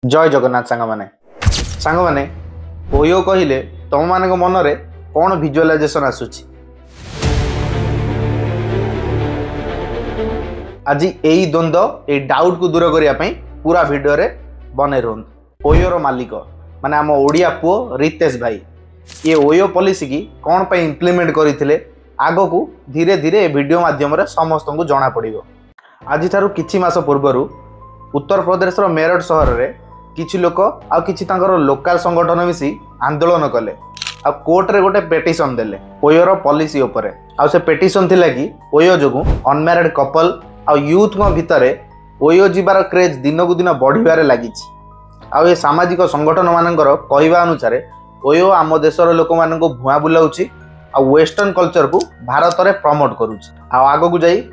जय जगन्नाथ सांग माने ओयो कहले तुम मान मनरे कौन भिजुअलाइजेशन आसूची आज यही द्वंद्व ये डाउट को दूर करने पूरा वीडियो रे बने रुहतु। ओयोर मालिक माने आम ओडिया पुओ रितेश भाई ये ओयो पॉलिसी की कौन पे इम्प्लीमेंट करते आग को धीरे धीरे वीडियो माध्यम समस्त को जना पड़ो। आज ठारू किछि मास पूर्वर उत्तर प्रदेश मेरठ सहर रे किछि लोक आ किछि तांकर लोकल संगठन मिसी आंदोलन कले आ कोर्ट रे गोटे पेटिशन देले ओयोर पॉलिसी उपरे। आ से पेटिशन थिला कि ओयो जोगु अनमैरिड कपल आ यूथ भितर ओयो जीवार क्रेज दिन को दिन बढ़िबारे लागिछि। आ ये सामाजिक संगठन मानकर कहवा अनुसार ओयो आम देशर लोक मान भुआ बुलाउछि आ वेस्टर्न कल्चर को भारत रे प्रमोट करूछि। आ आगो को जाई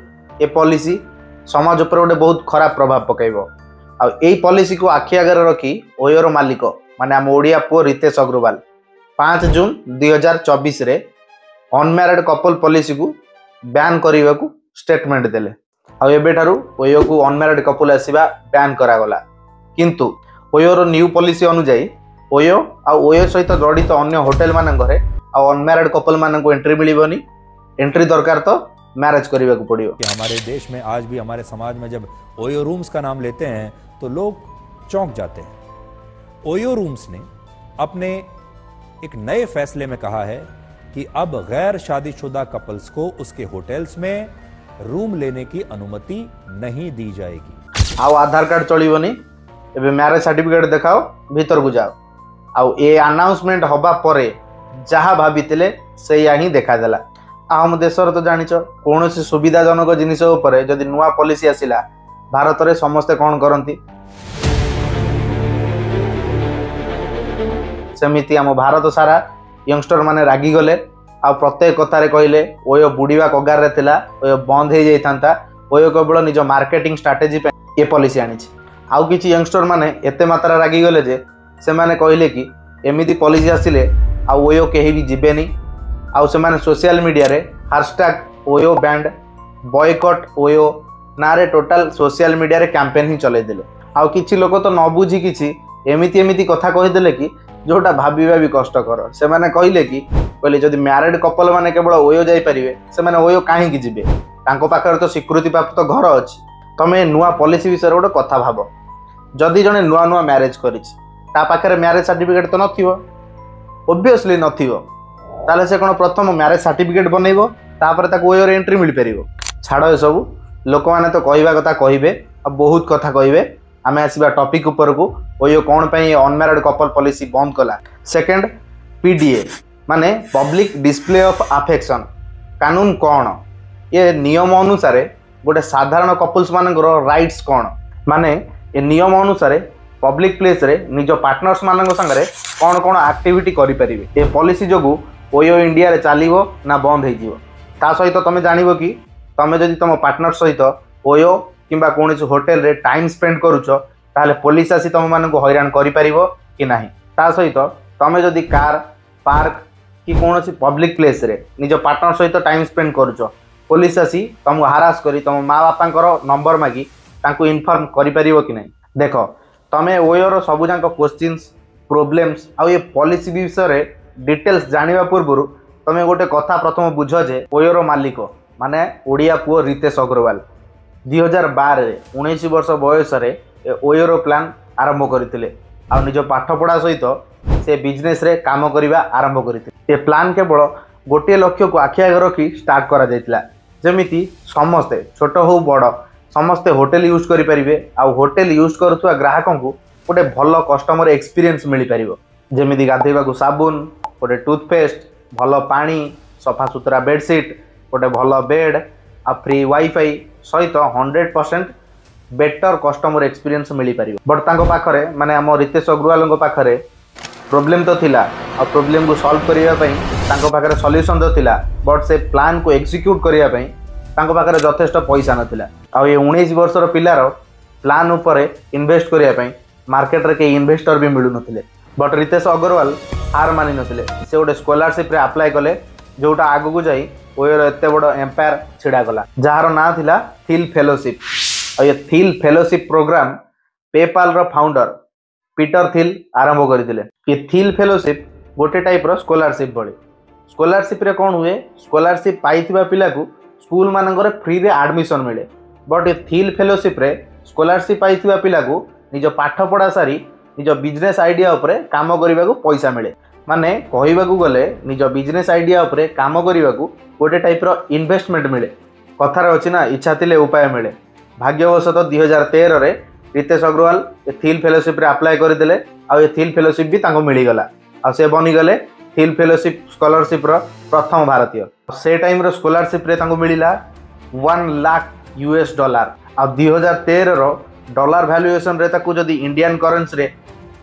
ए पॉलिसी समाज उपर गोटे बहुत खराब प्रभाव पकाइबो। आ यही पॉलिसी को आखि आगे रखी ओयोर मालिक माने आम ओडिया पुओ रितेश अग्रवाल 5 जून 2024 रे अनमैरिड कपल पॉलिसी को बैन करने को स्टेटमेंट देले। आ एबेठारू ओयो को अनमैरिड कपल आसीबा बैन करागला किंतु ओयोर न्यू पॉलिसी अनुसार ओयो आ ओयो सहित जड़ित अन्य होटेल मानकरे आ अनमैरिड कपल मान को एंट्री मिलबनी। एंट्री दरकार तो मैरिज करने को पड़ियो। हमारे देश में आज भी हमारे समाज में जब ओयो रूम्स का नाम लेते हैं तो लोग चौंक जाते हैं। ओयो रूम्स ने अपने एक नए फैसले में कहा है कि अब गैर शादीशुदा कपल्स को उसके होटल्स में रूम लेने की अनुमति नहीं दी जाएगी। आओ आधार कार्ड चलिबनी एबे मैरिज सर्टिफिकेट दिखाओ भीतर को जाओ। आओ ए अनाउंसमेंट हबा परे जहा भाबीतिले सेया ही देखा देला। आम देशर तो जानिच कौन सुविधाजनक जिनिस जदि नुआ पॉलिसी आसिला भारत रे समस्ते कौन करती सेमिति आम भारत सारा यंगस्टर माने रागी गले। आ प्रत्येक कथारे कहले ओयो बुड़ीवा कगार रे थिला ओयो बंद हो जाइथांता। ओयो केवल निज मार्केटिंग स्ट्रेटेजी पे ये पॉलिसी आनी। आउ किछि यंगस्टर माने एते मात्रा रागी गले जे से माने कहले कि एमिति पॉलिसी आसिले आ ओयो केही भी जिबेनी। आउ से माने सोशल मीडिया रे hashtag OYO band boycott OYO नारे टोटल सोशल मीडिया रे कैंपेन ही चले देले। आउ किछि लोक तो न बुझी किछि एमिति कथा कहि देले कि जोटा भाबिबा भी कष्टकर। से माने कहले कि कहले जदि मैरिड कपल माने केवल ओयो जाई परिबे से माने ओयो काहे कि जिबे तांको पाखर तो स्वीकृति प्राप्त घर अछि। तमे नुआ पॉलिसी विषय गोटे कथा भाब जदि जने नुआ मैरिज करिछि ता पाखरे मैरिज सर्टिफिकेट तो नथिबो ऑब्वियसली नथिबो ताले से कोन प्रथम मैरिज सर्टिफिकेट बनैबो तापर ताको ओयो रे एंट्री मिल परिबो। छाड़ ए सब लोक माने तो कहवा कथा कहबे आ बहुत कथा कहबे। आमे आसीबा टॉपिक ऊपर को ओयो कोन पई अनमैरिड कपल पॉलिसी बंद कला। सेकंड पीडीए माने पब्लिक डिस्प्ले ऑफ अफेक्शन कानून कौन ये नियम अनुसार गोटे साधारण कपल्स मानकर राइट्स कौन माने ये नियम अनुसार पब्लिक प्लेस रे निज पार्टनर्स मान संगे कौन कौन एक्टिविटी करि परिबे। ये पॉलिसी जोगु ओयो इंडिया रे चलिबो ना बंद हो जीवो। ता सहित तमे जानिबो कि तमे जदि तम पार्टनर सहित ओयो किंबा कोनोसी होटल रे टाइम स्पेंड करूछो ताले पुलिस आसी तम मान को हैरान करि परिबो कि नाही। ता सहित तमे जदि कार पार्क कि कोनोसी पब्लिक प्लेस रे निज पार्टनर सहित टाइम स्पेंड करूछो पुलिस आसी तुमको हारास करी तुम माँ बापांकर नंबर मागी तांको इन्फॉर्म करि परिबो कि नाही। देखो तमे ओयोर सबुजाक क्वेश्चंस प्रोब्लेम्स आ ये पॉलिसी विषय रे डिटेल्स जानिबा पूर्व तमे गोटे कथा प्रथम बुझ जे ओयोर मालिक माने ओडिया पुओ रितेश अग्रवाल 2012 रे 19 वर्ष बयस रे ओयोर प्लान आरंभ करथिले। आ निज पाठ पढ़ा सहित से बिजनेस रे काम करिबा आरंभ करथिले। ए प्लान केवल गोटे लक्ष्य को आखि आगे रखी स्टार्ट करा जायतिला जेमिति समस्ते छोट हो बड़ समस्ते होटेल यूज करि परिबे। आ होटेल यूज करुवा ग्राहकों को गोटे भल कस्टमर एक्सपीरियंस मिल पारिबो जेमिति गाधेबा को साबुन गोटे टूथपेस्ट भल पानी सफा सुतरा बेडसीट गोटे भल बेड आ फ्री वाईफाई सहित 100% बेटर कस्टमर एक्सपीरियंस मिल पारिबो। बट तांको पाखरे माने आम रितेश अग्रवाल पाखरे प्रॉब्लम तो थिला आ प्रॉब्लम को सॉल्व करिया पई तांको पाखरे सॉल्यूशन तो थिला बट से प्लान को एग्जीक्यूट करिया पई तांको पाखरे यथेष्ट पैसा नथिला। आ ये 19 वर्षर पिलार प्लान उपरे इन्वेस्ट करिया पई मार्केट रे के इन्वेस्टर भी मिलु नथिले। बट रितेश अग्रवाल हार मानि नथिले से गोटे स्कॉलरशिप रे अप्लाई कले जोटा आगु को जाई ओयर एते बड़ एम्पायर छिड़ा गला जार ना थिला थिल फेलोशिप। आ ये थिल फेलोशिप प्रोग्राम पेपाल रो फाउंडर पीटर थिल आरंभ करथिले। ये थिल फेलोशिप गोटे टाइप रो स्कॉलरशिप भली। स्कॉलरशिप रे कोन हुए, स्कॉलरशिप पाइथिबा पिला को स्कूल मानकर फ्री रे एडमिशन मिले। बट ये थिल फेलोशिप रे स्कॉलरशिप पाइथिबा पिला को निज पाठ पढ़ा सारी निज बिजनेस आइडिया उपरे काम करने को पैसा मिले। माने कहवाकू गले निज बिजनेस आइडिया उपरे काम करने को गोटे टाइप रो इन्वेस्टमेंट मिले। कथार अच्छी ना इच्छा थिले उपाय मिले। भाग्यवशत 2013 रे रितेश अग्रवाल ये थिल फेलोशिप रे अप्लाई करथिले आ ये थिल फेलोशिप भी तांको मिली गला आ से बनी गले थिल फेलोशिप स्कॉलरशिप रो प्रथम भारतीय। से टाइम रो स्कॉलरशिप रे तांको मिलिला $1,00,000 आ 2013 रो डॉलर वैल्यूएशन रे ताकू जदी इंडियन करेंसी रे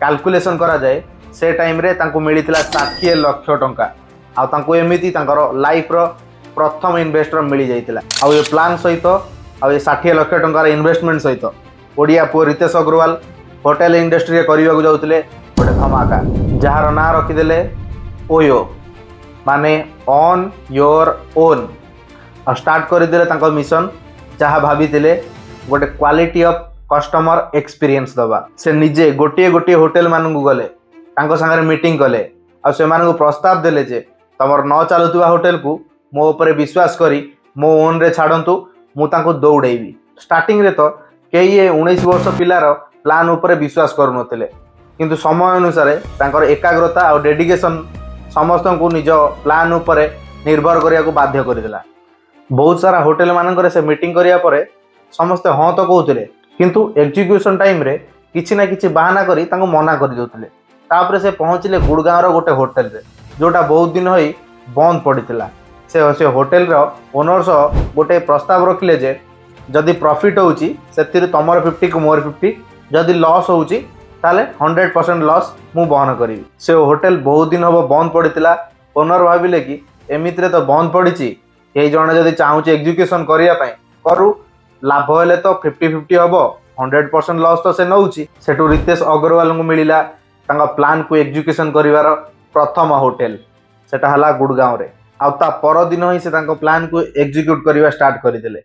कैलकुलेशन करा जाए से टाइम रे तांको मिलिथिला 60 लाख टंका आ तांको एमिति तांकर लाइफ रो प्रथम इन्वेस्टर मिली जाइतिला। आ ये प्लान सहित आ ये 60 लाख टंकार इन्वेस्टमेंट सहित ओडिया पुओ रितेश अग्रवाल होटेल इंडस्ट्री रे करबा को जाउतिले गोटे धमाका जहार ना रखिदेले ओयो माने ऑन योर ओन। आ स्टार्ट करदेले तांको मिशन जहाँ भाभी गोटे क्वालिटी ऑफ कस्टमर एक्सपीरियंस दबा। से निजे गोटे गोटे होटेल मानू गले सांगे मीटिंग कले आ से मानू प्रस्ताव देले जे तमर न चलुवा होटेल को मो ऊपर विश्वास करी मो ओन रे छाड़ंतु मु तांको दौड़ेबी। स्टार्टिंग रे तो कई 19 वर्ष पिलार प्लान ऊपर विश्वास करुनथिले किंतु समय अनुसार तांकर एकाग्रता और डेडिकेशन समस्त को निज प्लान ऊपर निर्भर करिया को बाध्य करदेला। बहुत सारा होटेल मानकर से मीटिंग करिया परे समस्ते हाँ तो कहते किंतु एग्जीक्यूशन टाइम रे किछि ना किछि बहाना करी तांको मना कर देउथिले। तापरे से पहुँचले गुड़गाँव रो गोटे होटेल रे जोटा बहुत दिन होई बंद पड़ीथिला। से होटेल रो ओनर सह गोटे प्रस्ताव रखिले जे जदि प्रॉफिट होउची सेतिर तमर 50 को मोर 50, जदि लॉस होउची ताले 100% लॉस मु बहन करी। से होटेल बहुत दिन हम बंद पड़ीथिला। ओनर भाविले कि एमिति रे तो बंद पड़ीची ये जने जदि चाहूची एग्जीक्यूशन करिया पई करू लाभ हेले तो 50-50 हबो, 100% लॉस तो से नउची। सेटू रितेश अग्रवाल को मिलिला तांका प्लान को एग्जीक्यूशन करिवार प्रथम होटेल सेटा हला गुड़गाँव रे। आ ता पर दिन ही से तांको प्लान को एग्जीक्यूट करिवा स्टार्ट करिदेले।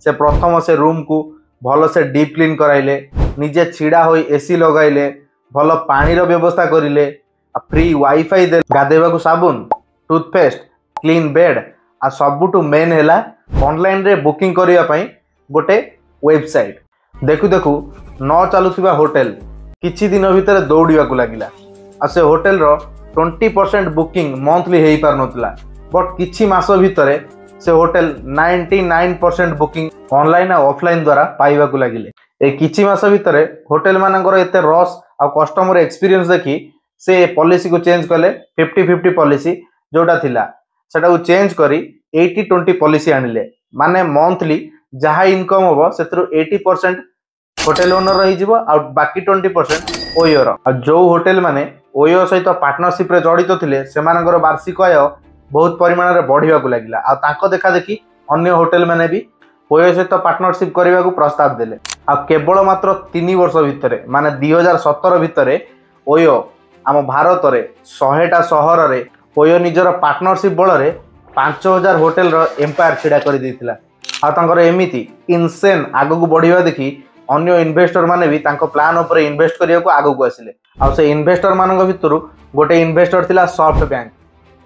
से प्रथम से रूम को भल से डीप क्लीन कराइले, निजे छिड़ा होई एसी लगाइले, भल पानी रो व्यवस्था करिले, फ्री वाईफाई दे, गाधेबा को साबुन, टूथपेस्ट, क्लीन बेड आ सबुटू मेन हैला ऑनलाइन रे बुकिंग करिया पई गोटे वेबसाइट। देखु देखु न चलुथिबा होटेल किछि दिन भितर दौड़िया को लागिला। आ से होटेल रो 20% बुकिंग मंथली हेई पार नथला बट किछि मास भितरे से होटेल 99% बुकिंग ऑनलाइन और ऑफलाइन द्वारा पाइबा को लागिले। ए किछि मास भितरे होटेल मानकर एते रस आ कस्टमर एक्सपीरियंस देखि से पॉलिसी को चेंज कले 50-50 पॉलिसी जोटा थिला सेटा को चेंज करी 80-20 पॉलिसी आनिले। माने मंथली जहाँ इनकम हम से 80% होटेल ओनर रही आ बाकी 20% ओयोर। जो होटेल माने ओयो सहित पार्टनरशिप रे जड़ित थिले सेमानकर वार्षिक आय बहुत परिमाण रे बढ़िया को लागिला। आ तांको देखा देखी अन्य होटेल माने भी ओयो सहित पार्टनरशिप करबा को प्रस्ताव देले। आ केवल मात्र 3 वर्ष भितरे माने 2017 भितरे ओयो आम भारत रे 100टा सहर रे ओयो निजर पार्टनरशिप बल रे 5000 होटेल रो एम्पायर छिड़ा कर देथिला। आ तांकर एमिति इनसेन आगो को बढ़िया देखी अन्य इन्वेस्टर माने भी तांको प्लान ऊपर इन्वेस्ट करिया को आगो को आसिले। आ से इन्वेस्टर मानक भितरु गोटे इन्वेस्टर थिला सॉफ्ट बैंक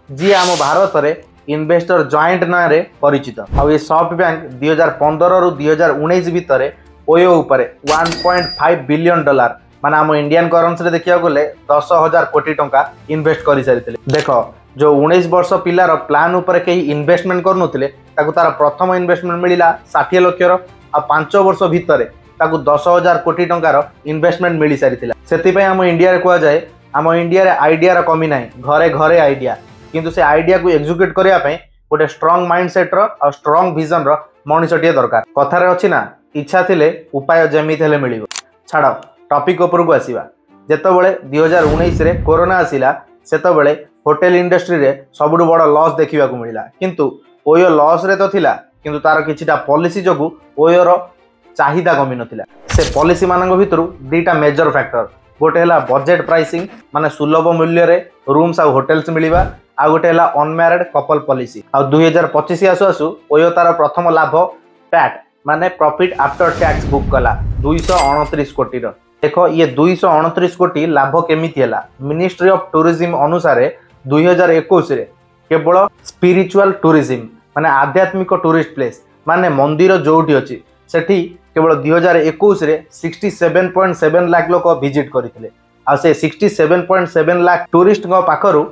जी आम भारत रे इन्वेस्टर जॉइंट ना रे परिचित। आ ये सॉफ्ट बैंक 2015 रु 2019 भितरे ओयो ऊपर 1.5 बिलियन डॉलर माने आम इंडियन करेंसी रे देखिया गले 10,000 कोटी टंका इन्वेस्ट करि सारिथिले। देखो जो 19 वर्ष पिलार प्लान ऊपर कहीं इन्वेस्टमेंट करनुथिले ताकू तार प्रथम इन्वेस्टमेंट मिलिला 60 लाख रो आ 5 वर्ष भितरे ताकू 10,000 कोटी टंकार इन्वेस्टमेंट मिली सारिथिला। सेति पई आम इंडिया रे कोआ जाए आम इंडिया रे आइडिया रो कमी नाही, घरे घरे आइडिया किंतु से आइडिया को एग्जीक्यूट करिया पई गोटे स्ट्रांग माइंडसेट रो और स्ट्रांग विजन रो मनुष्यटिए दरकार। कथारे अछि ना इच्छा थिले उपाय जेमिति हेले मिलिबो। छाड़ टॉपिक ऊपर को आसीबा। जेतबेले 2019 रे कोरोना आसिला सेतबेले होटेल इंडस्ट्री रे सबुठु बड़ लॉस देखिबा को मिलिला किंतु ओयो लॉस रे तो थिला किंतु तार किछिटा पॉलिसी जगु ओयोर चाहिदा कमी नथिला। से पॉलिसी मानक भितरु दुईटा मेजर फैक्टर गोटे हैला बजेट प्राइसिंग माने सुलभ मूल्य रे रूम्स आ होटेल्स मिलिबा आ गोटे हैला अनमैरिड कपल पॉलिसी। आ 2025 आसु आसु ओयो तार प्रथम लाभ पैट माने प्रॉफिट आफ्टर टैक्स बुक कला 229 कोटी रो देखो ये 229 कोटी लाभ केमिति हैला। मिनिस्ट्री ऑफ टूरिज्म अनुसार 2021 रे केवल स्पिरिचुअल टूरिज्म माने आध्यात्मिक टूरिस्ट प्लेस माने मंदिर जोठी अछि सेठी केवल 2021 रे 67.7 लाख लोक विजिट करथिले। आ से 67.7 लाख टूरिस्ट पाखरु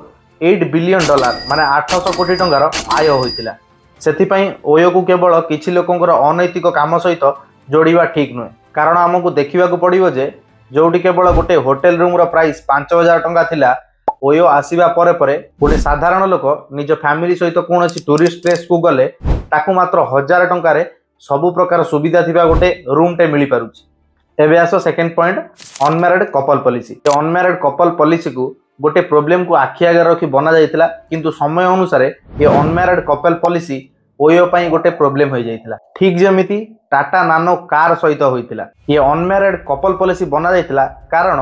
$8 बिलियन माने 800 कोटी टंकार आय होइतिला। सेथिपई ओयो को केवल किछि लोकंकर अनैतिक काम सहित जोड़िबा ठीक नुहे, कारण आमको देखा पड़ो जे जोटी केवल गोटे होटेल रूम रो प्राइस 5000 टंका थिला, ओयो आसीबा परे परे गोटे साधारण लोक निज फैमिली सहित कौन टूरिस्ट प्लेस को गले ताकू मात्र 1000 टंका सबु प्रकार सुविधा थिबा गोटे रूम टे मिली पारुछि। एबे आसो second point, unmarried couple policy. Unmarried couple policy को गोटे प्रोब्लेम को आखि आगे रखी बना जाइतिला, किंतु समय अनुसार ये अनमैरिड कपल पॉलिसी ओयो पई गोटे प्रोब्लेम हो जाइतिला। ठीक जेमिति टाटा नानो कार सहित होइतिला। ये अनमैरिड कपल पॉलिसी बना जाइतिला कारण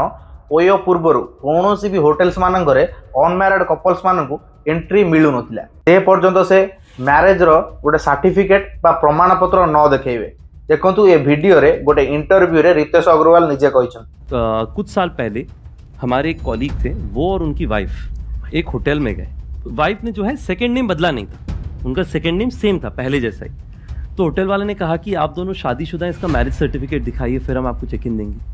ओयो पूर्वरु कोनोसी भी होटेल्स मानंगरे अनमैरिड कपल्स मानंकु एंट्री मिलु नथिला। ते पर्यंत से मैरिज रो गोटे सर्टिफिकेट बा प्रमाण पत्र न देखेबे। देखंतु ये वीडियो रे गोटे इंटरव्यू रे रितेश अग्रवाल निजे कहिछन। कुछ साल पहले हमारे एक कॉलीग थे, वो और उनकी वाइफ एक होटल में गए। वाइफ ने जो है सेकंड नेम बदला नहीं था, उनका सेकंड नेम सेम था पहले जैसा ही। तो होटल वाले ने कहा कि आप दोनों शादीशुदा हैं, इसका मैरिज सर्टिफिकेट दिखाइए फिर हम आपको चेक इन देंगे।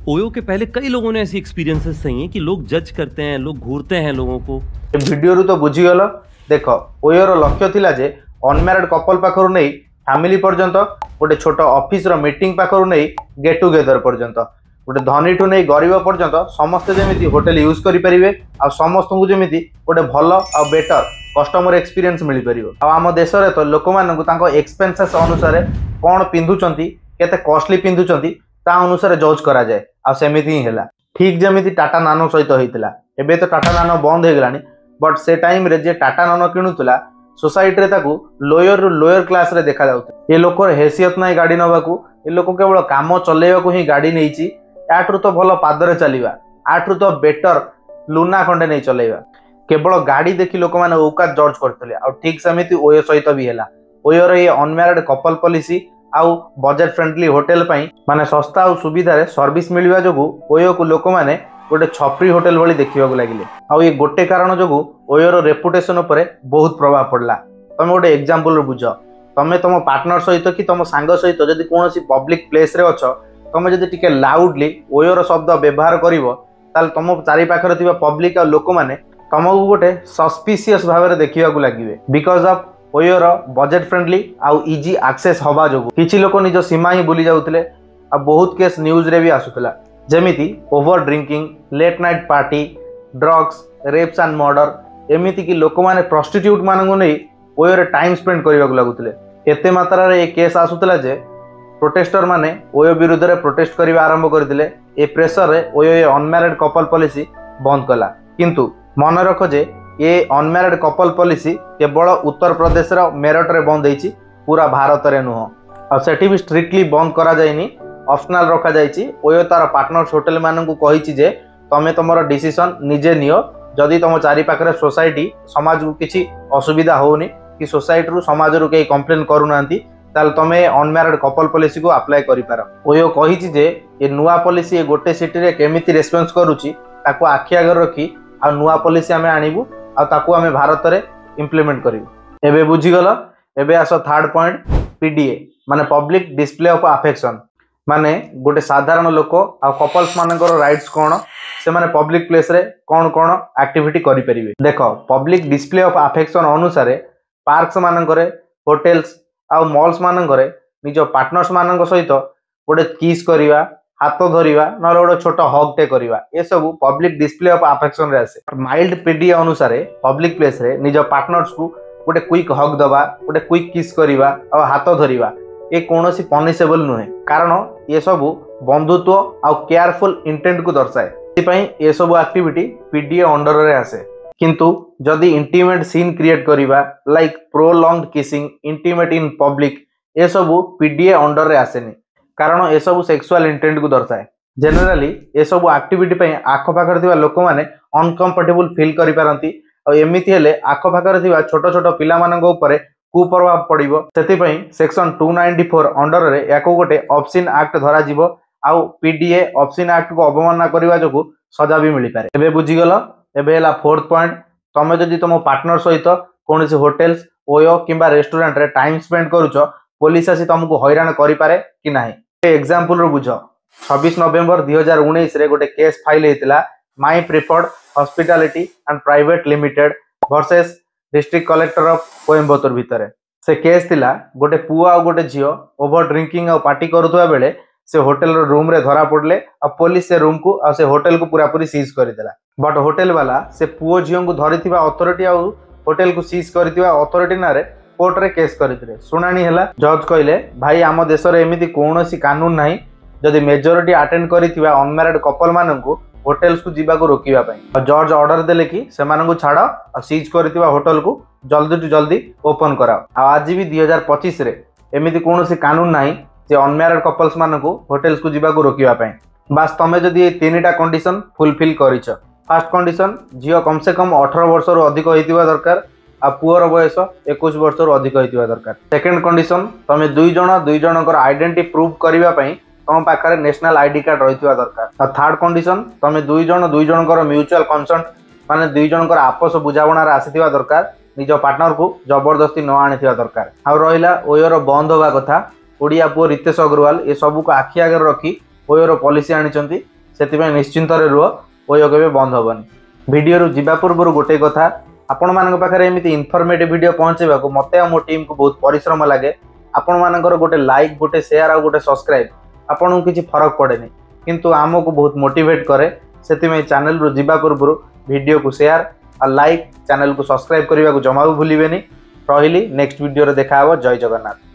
ओयो के पहले कई लोगों ने ऐसी एक्सपीरियंसेस सही हैं कि लोग जज करते हैं, लोग घूरते हैं लोगों को। वीडियो रू तो बुझीगल। देख ओयोर लक्ष्य थिला जे अनमैरिड कपल पाखरु नै फैमिली पर्यंत गोटे छोट ऑफिस रो मीटिंग पाखरु नै गेट टुगेदर पर्यंत गोटे धनी ठू नहीं गरीब पर्यंत समस्ते जमी होटेल यूज करेंगे आ समस्त को जमी गोटे भल आ बेटर कस्टमर एक्सपीरियंस मिल पार। आम देश में तो लोक मानक एक्सपेंसेस अनुसार कौन पिंधुंट केते कॉस्टली पिंधुंट ता अनुसार जज करा जाए। आ सेमिति ही हैला। ठीक जमी टाटा नानो सहित होइतिला। एबे तो टाटा नानो बंद हो गलानी, बट से टाइम रे जे टाटा नानो किणुतला सोसाइटी रे ताकू लोयर रु लोयर क्लास रे देखा जाउत। ए लोकर हैसियत नाही गाड़ी नबाकू, ए लोक केवल काम चलेबाकू ही गाड़ी नेइची। आठरू तो भल पादरे चलवा, आठरू तो बेटर लुना खंडे नहीं चलेगा। केवल गाड़ी देखी लोक मैंने औकात जज करते। आ ठीक सेमती ओयो सहित भी है। ओयोर ये अनमैरिड कपल पॉलिसी आउ बजेट फ्रेंडली होटेल माने सस्ता और सुविधा सर्विस मिलवा जो ओयो को लोक मैंने गोटे छपरी होटेल भली देखा लगे। आउ ये गोटे कारण जो ओयोर रेपुटेशन उपर बहुत प्रभाव पड़ला। तुम गोटे एग्जांपल बुझ, तुम तुम पार्टनर सहित कि तुम सांग सहित जदि कौन पब्लिक प्लेस रे अछ, तुम जदि टिके लाउडली ओयोर शब्द व्यवहार करिवो ताल तुम चारि पाखरे थिबा पब्लिक आ लोक माने तुमको गोटे सस्पिशियस भाव में देखा लगे। बिकज ऑफ ओयोर बजेट फ्रेंडली आउ इजी एक्सेस हवा जो किछि लोक निज सीमा ही बुली जाउतले। आ बहुत केस न्यूज रे भी आसुतला, जेमिति over drinking, late night party, drugs, rapes and murder. एमिति कि लोक माने प्रोस्टिट्यूट मानंगु नै ओयोर टाइम स्पेंड करबा लागुतले। एते मात्रा रे ए केस आसुतला जे प्रोटेस्टर माने ओयो विरुद्ध रे प्रोटेस्ट करबा आरंभ करथिले। ए प्रेशर रे ओयो ए अनमैरिड कपल पॉलिसी बंद कला। किंतु मन रख जे ये अनमैरिड कपल पॉलिसी केवल उत्तर प्रदेश रो मेरठ रे बंद होईची, पूरा भारत रे नुह। आ सेठी भी स्ट्रिक्टली बंद करा जायनी, ऑप्शनल रखा जायची। ओयो तार पार्टनर्स होटल माननकु कहिची जे तमे तमरो डिसीजन निजे नियो। जदि तुम चारि पाखरे सोसाइटी समाज को किछि असुविधा होउनी कि सोसाइटी रु समाज रु के कंप्लेन करूनांती ताल तमे अनमैरिड कपल पॉलिसी को अप्लाई करि पार। ओयो कहिची जे ए नुआ पॉलिसी ए गोटे सिटी रे केमिति रेस्पॉन्स करूची ताको आखि आगे रखी आ नुआ पॉलिसी आमे आनिबु आ ताको आमे भारत रे इंप्लीमेंट करिवु। एबे बुझी गलो। एबे आसो थर्ड पॉइंट, पीडीए माने पब्लिक डिस्प्ले ऑफ अफेक्शन। माने गोटे साधारण लोक आ कपल्स मानकर राइट्स कोन, से माने पब्लिक प्लेस रे कोन कोन एक्टिविटी करि परिबे। देखो पब्लिक डिस्प्ले ऑफ अफेक्शन अनुसार पार्क्स मानकर, होटेल्स आ मॉल्स मानकर निज पार्टनर्स मानक सहित गोटे किस करिवा, हाथ धरिवा, न गोटे छोट हग टे करिवा, ये सब पब्लिक डिस्प्ले ऑफ अफेक्शन रे आसे। माइल्ड पीडीए अनुसार पब्लिक प्लेस रे निज पार्टनर्स को गोटे क्विक हग दबा, गोटे क्विक किस करिवा और हाथ धरिवा ये कौनसी पनिशेबल नुहे, कारण ये सब बंधुत्व आ केयरफुल इंटेंट को दर्शाए। ये सब एक्टिविटी पीडीए अंडर रे आसे। किंतु जदि इंटीमेट सीन क्रिएट करिवा like prolonged kissing, intimate in public, ये सब पीडीए अंडर रे आसेनी, कारण ये सब सेक्सुअल इंटेंट को दर्शाए। जनरली ये सब एक्टिविटी पे आखपाखर थिबा लोक माने अनकंफर्टेबल फील करि पारंती। आ एमिति हेले आखपाखर थिबा छोट छोट पिला मानक ऊपर कुप्रभाव पड़िबो। सेति पई सेक्शन 294 अंडर रे याको गोटे ऑब्सिन एक्ट धरा जिवो आउ पीडीए ऑब्सिन एक्ट को अवमानना करने जो सजा भी मिल पारे। एबे बुझीगल। एबे है फोर्थ पॉइंट, तुम जदि तुम पार्टनर सहित कौन होटेल्स ओयो किंबा रेस्टोरेंट रे टाइम स्पेंड करुच पुलिस आसी तुमको हैरान करें कि ना। एग्जांपल बुझ 26 नवेम्बर 2019 रे गोटे केस फाइल होता my preferred hospitality and private limited versus district collector of Coimbatore भितर। से केस थिला गोटे पुआ आ गोटे झियो ओवर ड्रिंकिंग आ पार्टी करुवा बेले से होटेल रूम रे धरा पड़ले आ पुलिस से रूम को आ से होटेल को पूरा पूरी सीज करदेला। बट होटेल वाला से पुओ झियो को धरिथिबा अथॉरिटी आ होटेल को सीज करथिबा अथॉरिटी ना रे कोर्ट रे केस करथिले। सुनानी हैला। जज कहले भाई आम देश रे एमिति कोनोसी कानून नाही जदि मेजॉरिटी अटेंड करिथिबा अनमैरिड कपल माननकु होटेल्स को जीवा को रोकिबा पई। जज ऑर्डर देले कि सेमानन को छाड़ आ सीज करथिबा होटल को जल्दी टू जल्दी ओपन कराओ। आज भी 2025 रे एमिति कोनोसी कानून नाही जे अनमैरिड कपल्स माननकु होटेल्स को जीवा को रोकिबा पई। बास तमे जदि ए तीनटा कंडीशन फुलफिल करिछ। फर्स्ट कंडीशन झियो कम से कम 18 वर्ष रो अधिक होइतिबा दरकार आ पुअर बयस 21 वर्ष रो अधिक होइतिबा दरकार। सेकंड कंडीशन तमे दुई जनकर आइडेंटिटी प्रूव करिबा पई तुम पाखे नेशनल आईडी कार्ड रही दरकार। थर्ड कंडीशन तुम दुई जनकर म्यूचुअल कंसेंट माने दुई जनकर आपस बुझाणा आसीथिबा दरकार। निज पार्टनर को जबरदस्ती न आनीथिबा दरकार। आ रहिला ओयोर बंद होगा कथा। ओडिया पुओ रितेश अग्रवाल ए सबू को आखि आगे रखी ओयोर पॉलिसी आनिचंती। सेतिबे निश्चिंत रे रुह, ओयो केबे बंद होबनी। वीडियो रु जिबा पूर्व गोटे कथा, आपण मानक पाखरे एमिति इनफॉर्मेटिव वीडियो पहुंचेबा को मते आ मो टीम को बहुत परिश्रम लागे। आपण मानकर गोटे लाइक गोटे शेयर आ गोटे सब्सक्राइब आपन को किसी फरक पड़ेनि किंतु आमको बहुत मोटिवेट करे। से चैनल रु जिबा पूर्व वीडियो को शेयर और लाइक चैनल को सब्सक्राइब करने को जमा भी भूलिबेनि। रहिली नेक्स्ट वीडियो रे देखा हबो। जय जगन्नाथ।